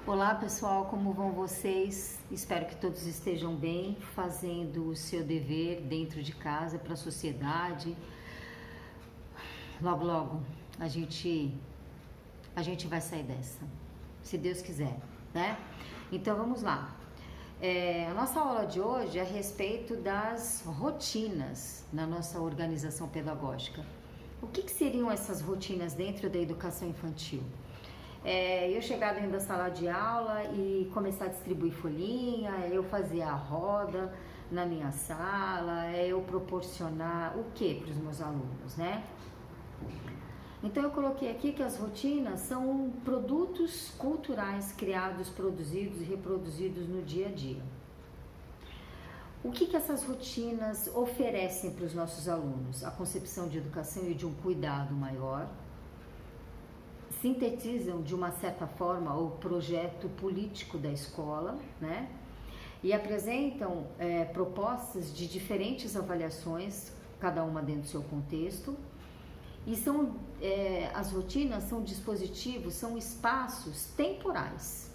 Olá pessoal, como vão vocês? Espero que todos estejam bem, fazendo o seu dever dentro de casa, para a sociedade. Logo, logo a gente vai sair dessa, se Deus quiser, né? Então vamos lá. A nossa aula de hoje é a respeito das rotinas na nossa organização pedagógica. O que seriam essas rotinas dentro da educação infantil? Eu chegar dentro da sala de aula e começar a distribuir folhinha, eu fazer a roda na minha sala, eu proporcionar o que para os meus alunos, né? Então eu coloquei aqui que as rotinas são produtos culturais criados, produzidos e reproduzidos no dia a dia. O que essas rotinas oferecem para os nossos alunos? A concepção de educação e de um cuidado maior. Sintetizam de uma certa forma o projeto político da escola, né? E apresentam propostas de diferentes avaliações, cada uma dentro do seu contexto. E as rotinas são dispositivos, são espaços temporais.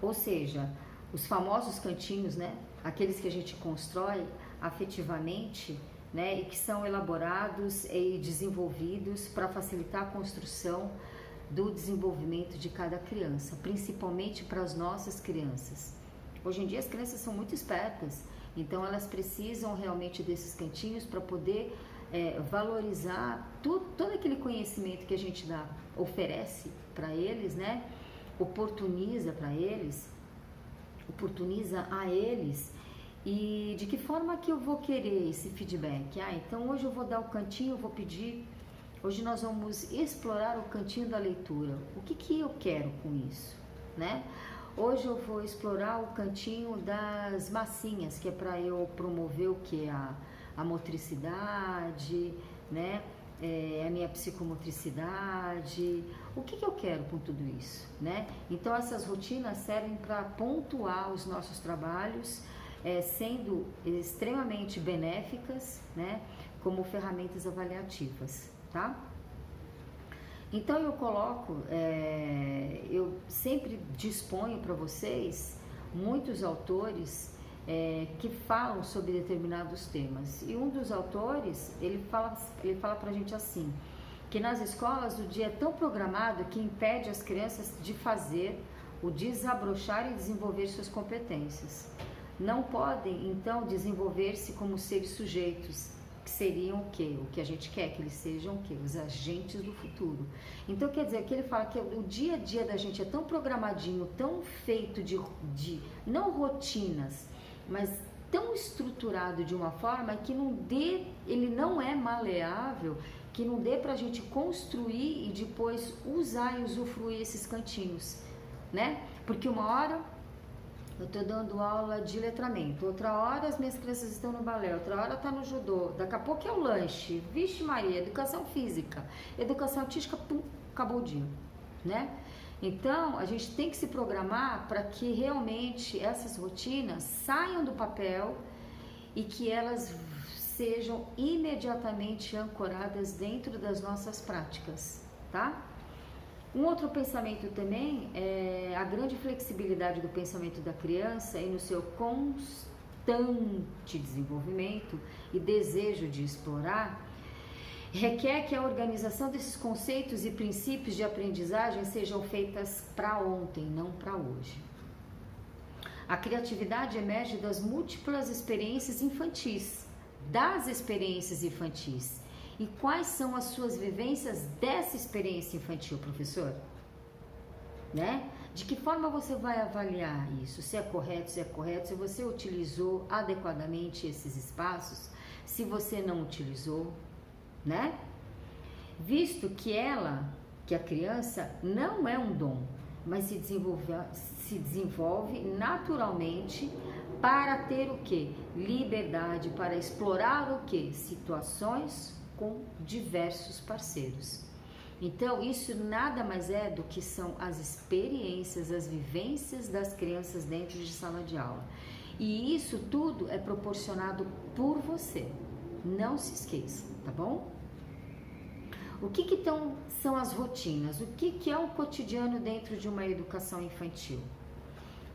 Ou seja, os famosos cantinhos, né? Aqueles que a gente constrói afetivamente, né, e que são elaborados e desenvolvidos para facilitar a construção do desenvolvimento de cada criança, principalmente para as nossas crianças. Hoje em dia as crianças são muito espertas, então elas precisam realmente desses cantinhos para poder valorizar todo aquele conhecimento que a gente oferece para eles, né, oportuniza a eles. E de que forma que eu vou querer esse feedback? Então hoje eu vou dar o cantinho, eu vou pedir, hoje nós vamos explorar o cantinho da leitura. O que eu quero com isso, né? Hoje eu vou explorar o cantinho das massinhas, que é para eu promover o que? A motricidade, né? A minha psicomotricidade. O que eu quero com tudo isso, né? Então essas rotinas servem para pontuar os nossos trabalhos, sendo extremamente benéficas, né, como ferramentas avaliativas, tá? Então eu coloco, eu sempre disponho para vocês muitos autores que falam sobre determinados temas. E um dos autores, ele fala pra gente assim, que nas escolas o dia é tão programado que impede as crianças de fazer o desabrochar e desenvolver suas competências. Não podem, então, desenvolver-se como seres sujeitos, que seriam o quê? O que a gente quer que eles sejam o quê? Os agentes do futuro. Então, quer dizer, que ele fala que o dia a dia da gente é tão programadinho, tão feito de não rotinas, mas tão estruturado de uma forma que ele não é maleável, que não dê pra gente construir e depois usar e usufruir esses cantinhos, né? Porque uma hora eu estou dando aula de letramento, outra hora as minhas crianças estão no balé, outra hora está no judô, daqui a pouco é o lanche, vixe Maria, educação física, educação artística, pum, acabou o dia, né? Então, a gente tem que se programar para que realmente essas rotinas saiam do papel e que elas sejam imediatamente ancoradas dentro das nossas práticas, tá? Um outro pensamento também é a grande flexibilidade do pensamento da criança e no seu constante desenvolvimento e desejo de explorar, requer que a organização desses conceitos e princípios de aprendizagem sejam feitas para ontem, não para hoje. A criatividade emerge das múltiplas experiências infantis, E quais são as suas vivências dessa experiência infantil, professor? Né? De que forma você vai avaliar isso? Se é correto, se você utilizou adequadamente esses espaços, se você não utilizou, né? Visto que a criança não é um dom, mas se desenvolve naturalmente para ter o quê? Liberdade, para explorar o quê? Situações com diversos parceiros. Então, isso nada mais é do que são as experiências, as vivências das crianças dentro de sala de aula. E isso tudo é proporcionado por você. Não se esqueça, tá bom? O que são as rotinas? O que é um cotidiano dentro de uma educação infantil?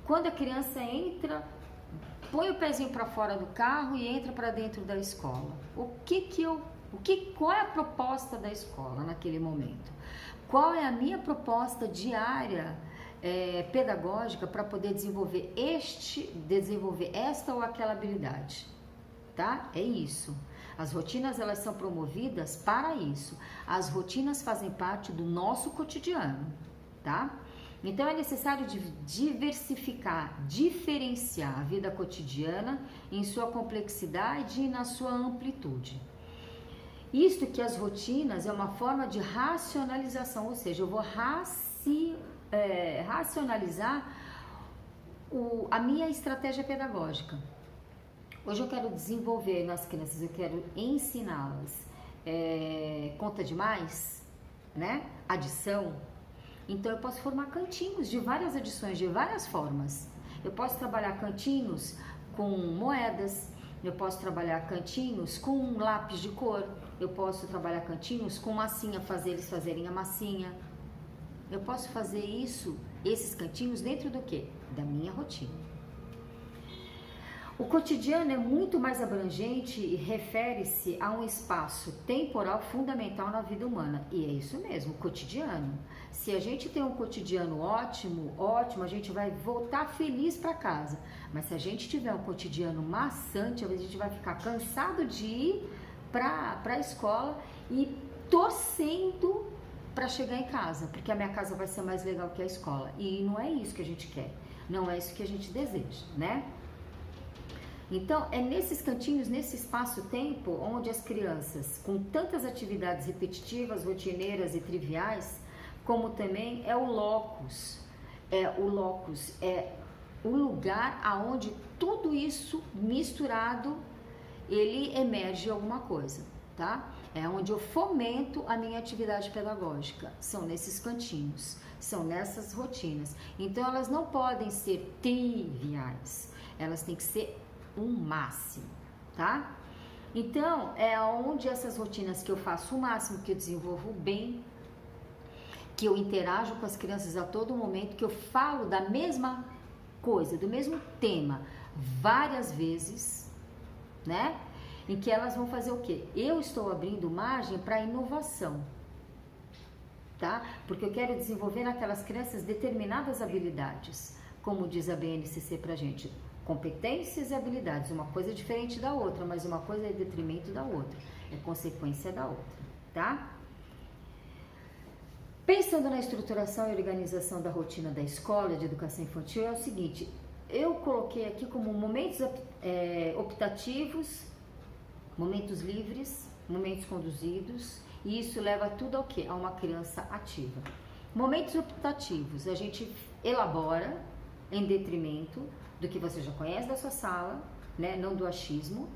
Quando a criança entra, põe o pezinho para fora do carro e entra para dentro da escola. Qual é a proposta da escola naquele momento? Qual é a minha proposta diária pedagógica para poder desenvolver esta ou aquela habilidade? Tá? É isso. As rotinas, elas são promovidas para isso. As rotinas fazem parte do nosso cotidiano, tá? Então é necessário diversificar, diferenciar a vida cotidiana em sua complexidade e na sua amplitude. Isto que as rotinas é uma forma de racionalização, ou seja, eu vou racionalizar a minha estratégia pedagógica. Hoje eu quero desenvolver nas crianças, eu quero ensiná-las conta de mais, né? Adição. Então eu posso formar cantinhos de várias adições, de várias formas. Eu posso trabalhar cantinhos com moedas, eu posso trabalhar cantinhos com lápis de cor, eu posso trabalhar cantinhos com massinha, fazer eles fazerem a massinha. Eu posso fazer esses cantinhos dentro do quê? Da minha rotina. O cotidiano é muito mais abrangente e refere-se a um espaço temporal fundamental na vida humana. E é isso mesmo, cotidiano. Se a gente tem um cotidiano ótimo, a gente vai voltar feliz para casa. Mas se a gente tiver um cotidiano maçante, a gente vai ficar cansado de ir para a escola e torcendo para chegar em casa, porque a minha casa vai ser mais legal que a escola. E não é isso que a gente quer, não é isso que a gente deseja, né? Então, é nesses cantinhos, nesse espaço-tempo, onde as crianças, com tantas atividades repetitivas, rotineiras e triviais, como também é o locus, é o lugar aonde tudo isso misturado, ele emerge alguma coisa, tá? É onde eu fomento a minha atividade pedagógica, são nesses cantinhos, são nessas rotinas. Então, elas não podem ser triviais, elas têm que ser um máximo, tá? Então, é onde essas rotinas que eu faço o máximo, que eu desenvolvo bem, que eu interajo com as crianças a todo momento, que eu falo da mesma coisa, do mesmo tema, várias vezes, né? Em que elas vão fazer o quê? Eu estou abrindo margem para inovação, tá? Porque eu quero desenvolver naquelas crianças determinadas habilidades, como diz a BNCC pra gente. Competências e habilidades, uma coisa é diferente da outra, mas uma coisa é detrimento da outra, é consequência da outra, tá? Pensando na estruturação e organização da rotina da escola de educação infantil, é o seguinte, eu coloquei aqui como momentos optativos, momentos livres, momentos conduzidos, e isso leva tudo ao quê? A uma criança ativa. Momentos optativos, a gente elabora em detrimento do que você já conhece da sua sala, né? Não do achismo.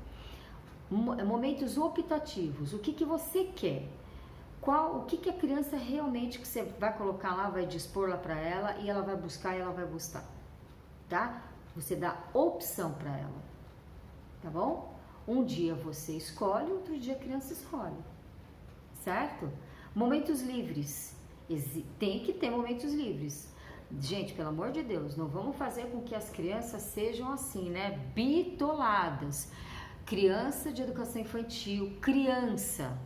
Momentos optativos, o que você quer? O que a criança realmente que você vai colocar lá, vai dispor lá para ela e ela vai buscar e ela vai gostar, tá? Você dá opção para ela, tá bom? Um dia você escolhe, outro dia a criança escolhe, certo? Momentos livres, tem que ter momentos livres. Gente, pelo amor de Deus, não vamos fazer com que as crianças sejam assim, né? Bitoladas. Criança de educação infantil, criança.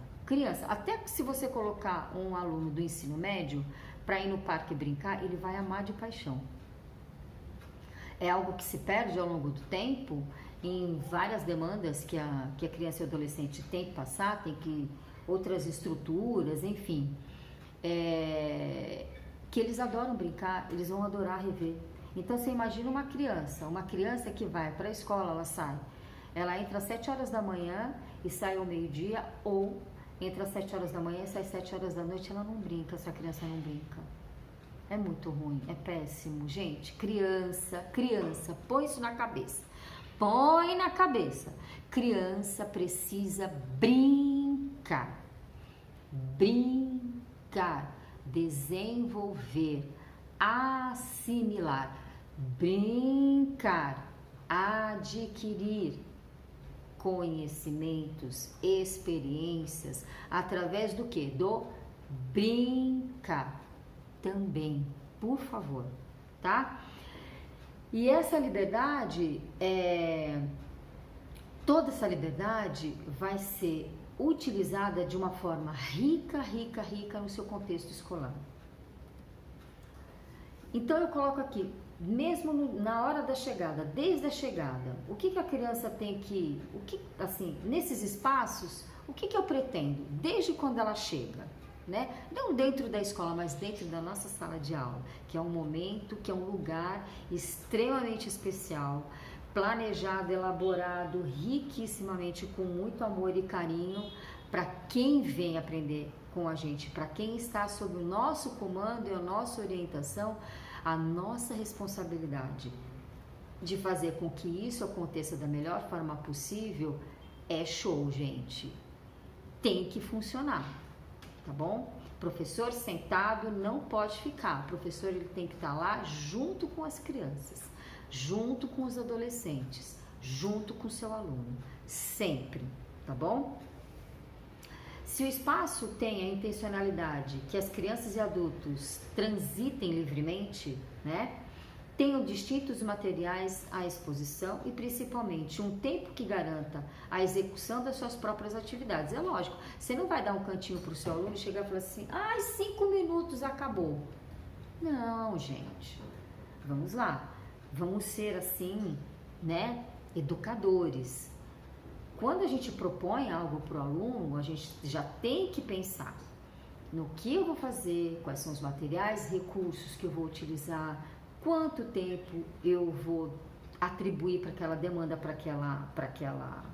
Até se você colocar um aluno do ensino médio para ir no parque brincar, ele vai amar de paixão. É algo que se perde ao longo do tempo em várias demandas que a criança e o adolescente tem que passar, outras estruturas, enfim. Que eles adoram brincar, eles vão adorar rever. Então você imagina uma criança que vai para a escola, ela entra às 7 horas da manhã e sai ao meio-dia, ou entra às 7 horas da manhã e sai às 7 horas da noite, ela não brinca, essa criança não brinca. É muito ruim, é péssimo, gente. Criança, põe isso na cabeça. Põe na cabeça. Criança precisa brincar. Desenvolver, assimilar, brincar, adquirir, conhecimentos, experiências, através do que? Do brincar também, por favor, tá? E essa liberdade, toda essa liberdade vai ser utilizada de uma forma rica, rica, rica no seu contexto escolar. Então eu coloco aqui, mesmo na hora da chegada, desde a chegada, o que a criança tem que, assim, nesses espaços, o que eu pretendo, desde quando ela chega, né? Não dentro da escola, mas dentro da nossa sala de aula, que é um momento, que é um lugar extremamente especial, planejado, elaborado, riquissimamente, com muito amor e carinho, para quem vem aprender com a gente, para quem está sob o nosso comando e a nossa orientação, a nossa responsabilidade de fazer com que isso aconteça da melhor forma possível é show, gente. Tem que funcionar, tá bom? Professor sentado não pode ficar. O professor ele tem que estar lá junto com as crianças, junto com os adolescentes, junto com o seu aluno, sempre, tá bom? Se o espaço tem a intencionalidade que as crianças e adultos transitem livremente, né? Tenham distintos materiais à exposição e principalmente um tempo que garanta a execução das suas próprias atividades. É lógico, você não vai dar um cantinho para o seu aluno e chegar e falar assim, 5 minutos, acabou. Não, gente, vamos lá, vamos ser assim, né, educadores. Quando a gente propõe algo para o aluno, a gente já tem que pensar no que eu vou fazer, quais são os materiais, recursos que eu vou utilizar, quanto tempo eu vou atribuir para aquela demanda, para aquela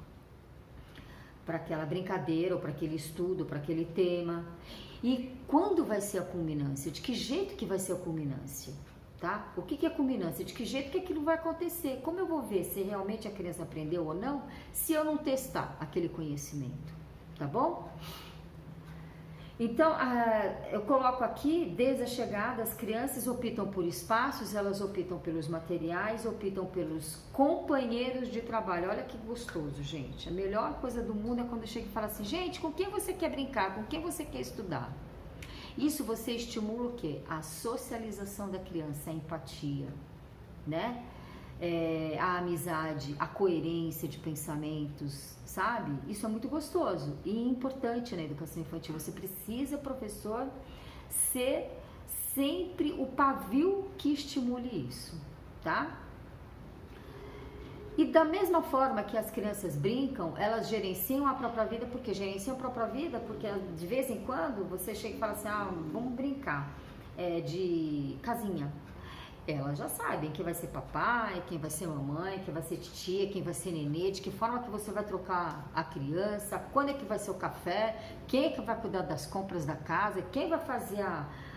brincadeira, ou para aquele estudo, para aquele tema. E quando vai ser a culminância? De que jeito que vai ser a culminância? Tá? O que é culminância? De que jeito que aquilo vai acontecer? Como eu vou ver se realmente a criança aprendeu ou não, se eu não testar aquele conhecimento? Tá bom? Então, eu coloco aqui, desde a chegada, as crianças optam por espaços, elas optam pelos materiais, optam pelos companheiros de trabalho. Olha que gostoso, gente. A melhor coisa do mundo é quando chega e fala assim, gente, com quem você quer brincar? Com quem você quer estudar? Isso você estimula o quê? A socialização da criança, a empatia, né? A amizade, a coerência de pensamentos, sabe? Isso é muito gostoso e importante na educação infantil. Você precisa, professor, ser sempre o pavio que estimule isso, tá? E da mesma forma que as crianças brincam, elas gerenciam a própria vida, porque gerenciam a própria vida, porque de vez em quando você chega e fala assim, vamos brincar de casinha. Elas já sabem quem vai ser papai, quem vai ser mamãe, quem vai ser titia, quem vai ser nenê, de que forma que você vai trocar a criança, quando é que vai ser o café, quem é que vai cuidar das compras da casa, quem vai fazer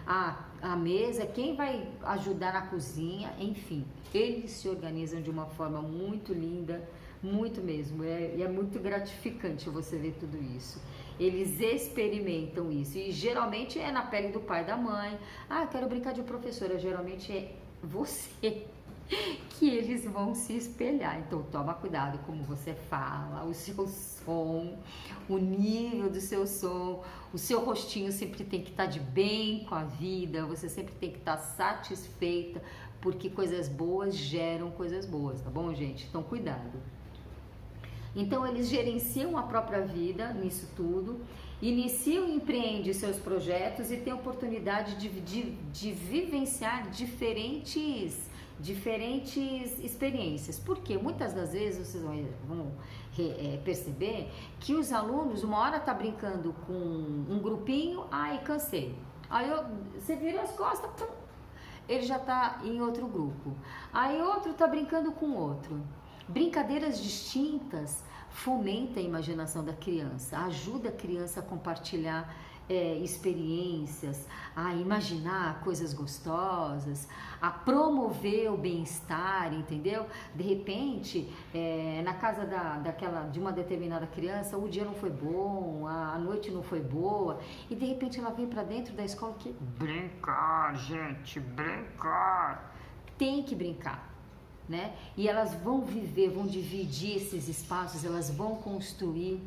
a mesa, quem vai ajudar na cozinha, enfim. Eles se organizam de uma forma muito linda, muito mesmo, e é muito gratificante você ver tudo isso. Eles experimentam isso, e geralmente é na pele do pai e da mãe. Quero brincar de professora, geralmente é você que eles vão se espelhar. Então toma cuidado como você fala, o seu som, o nível do seu som, o seu rostinho sempre tem que estar de bem com a vida, você sempre tem que estar satisfeita, porque coisas boas geram coisas boas, tá bom, gente? Então cuidado. Então eles gerenciam a própria vida nisso tudo, iniciam e empreendem seus projetos e têm a oportunidade de vivenciar diferentes experiências. Porque muitas das vezes vocês vão perceber que os alunos, uma hora tá brincando com um grupinho, cansei. Aí você vira as costas, pum, ele já tá em outro grupo. Aí outro tá brincando com outro. Brincadeiras distintas fomenta a imaginação da criança, ajuda a criança a compartilhar experiências, a imaginar coisas gostosas, a promover o bem-estar, entendeu? De repente, na casa de uma determinada criança, o dia não foi bom, a noite não foi boa, e de repente ela vem para dentro da escola brincar, gente, brincar. Tem que brincar. né? E elas vão viver, vão dividir esses espaços, elas vão construir.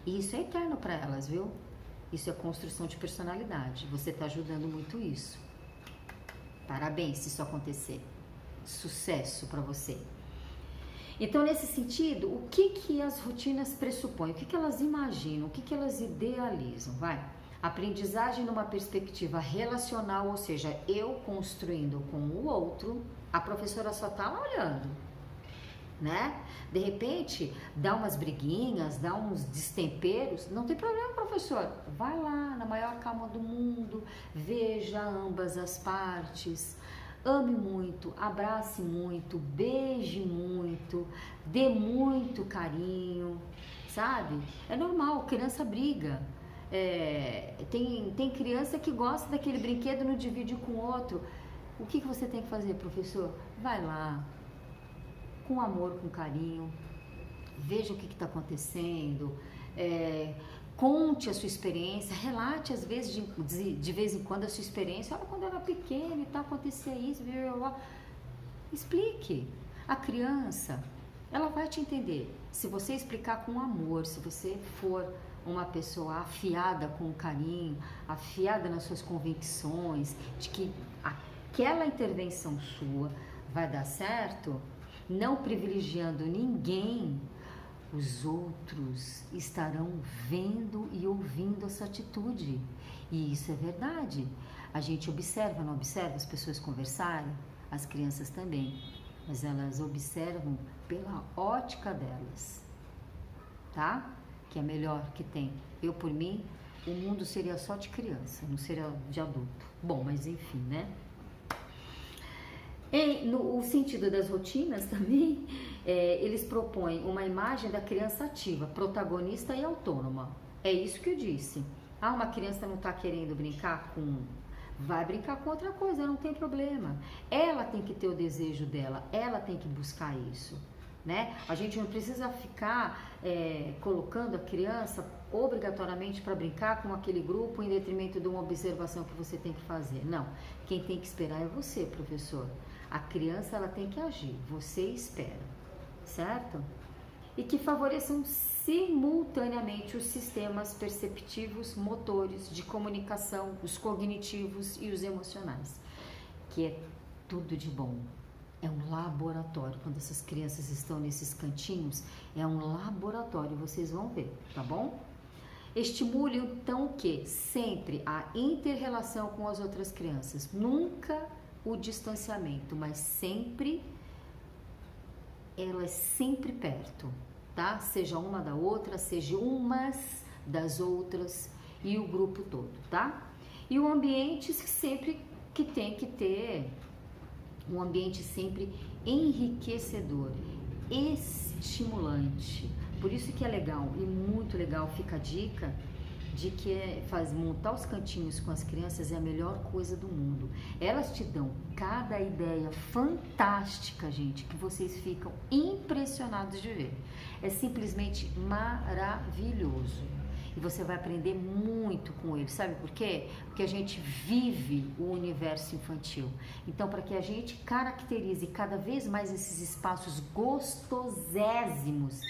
E isso é eterno para elas, viu? Isso é construção de personalidade. Você está ajudando muito isso. Parabéns se isso acontecer. Sucesso para você. Então, nesse sentido, o que as rotinas pressupõem? O que elas imaginam? O que elas idealizam? Vai. Aprendizagem numa perspectiva relacional, ou seja, eu construindo com o outro, a professora só tá lá olhando, né? De repente, dá umas briguinhas, dá uns destemperos, não tem problema, professor. Vai lá, na maior calma do mundo, veja ambas as partes, ame muito, abrace muito, beije muito, dê muito carinho, sabe? É normal, criança briga. Tem criança que gosta daquele brinquedo, não divide com o outro. O que você tem que fazer, professor? Vai lá, com amor, com carinho, veja o que está acontecendo, conte a sua experiência, relate às vezes, de vez em quando a sua experiência. Olha, quando eu era pequeno e tal, acontecia isso, explique. A criança, ela vai te entender. Se você explicar com amor, se você for uma pessoa afiada com carinho, afiada nas suas convicções, de que aquela intervenção sua vai dar certo, não privilegiando ninguém, os outros estarão vendo e ouvindo essa atitude. E isso é verdade. A gente observa, não observa as pessoas conversarem? As crianças também. Mas elas observam pela ótica delas, tá? Que é melhor que tem. Eu, por mim, o mundo seria só de criança, não seria de adulto. Bom, mas enfim, né? O sentido das rotinas também, eles propõem uma imagem da criança ativa, protagonista e autônoma. É isso que eu disse. Uma criança não está querendo brincar com... Vai brincar com outra coisa, não tem problema. Ela tem que ter o desejo dela, ela tem que buscar isso, né? A gente não precisa ficar colocando a criança obrigatoriamente para brincar com aquele grupo em detrimento de uma observação que você tem que fazer. Não, quem tem que esperar é você, professor. A criança, ela tem que agir, você espera, certo? E que favoreçam simultaneamente os sistemas perceptivos, motores, de comunicação, os cognitivos e os emocionais, que é tudo de bom. É um laboratório. Quando essas crianças estão nesses cantinhos, é um laboratório, vocês vão ver, tá bom? Estimule então o quê? Sempre a inter-relação com as outras crianças. Nunca o distanciamento, mas sempre, elas sempre perto, tá? Seja uma da outra, seja umas das outras e o grupo todo, tá? E o ambiente sempre que tem que ter um ambiente sempre enriquecedor, estimulante. Por isso que é legal e muito legal, fica a dica de que montar os cantinhos com as crianças é a melhor coisa do mundo. Elas te dão cada ideia fantástica, gente, que vocês ficam impressionados de ver. É simplesmente maravilhoso. E você vai aprender muito com eles. Sabe por quê? Porque a gente vive o universo infantil. Então, para que a gente caracterize cada vez mais esses espaços gostosésimos,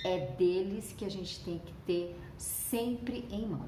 é deles que a gente tem que ter sempre em mão.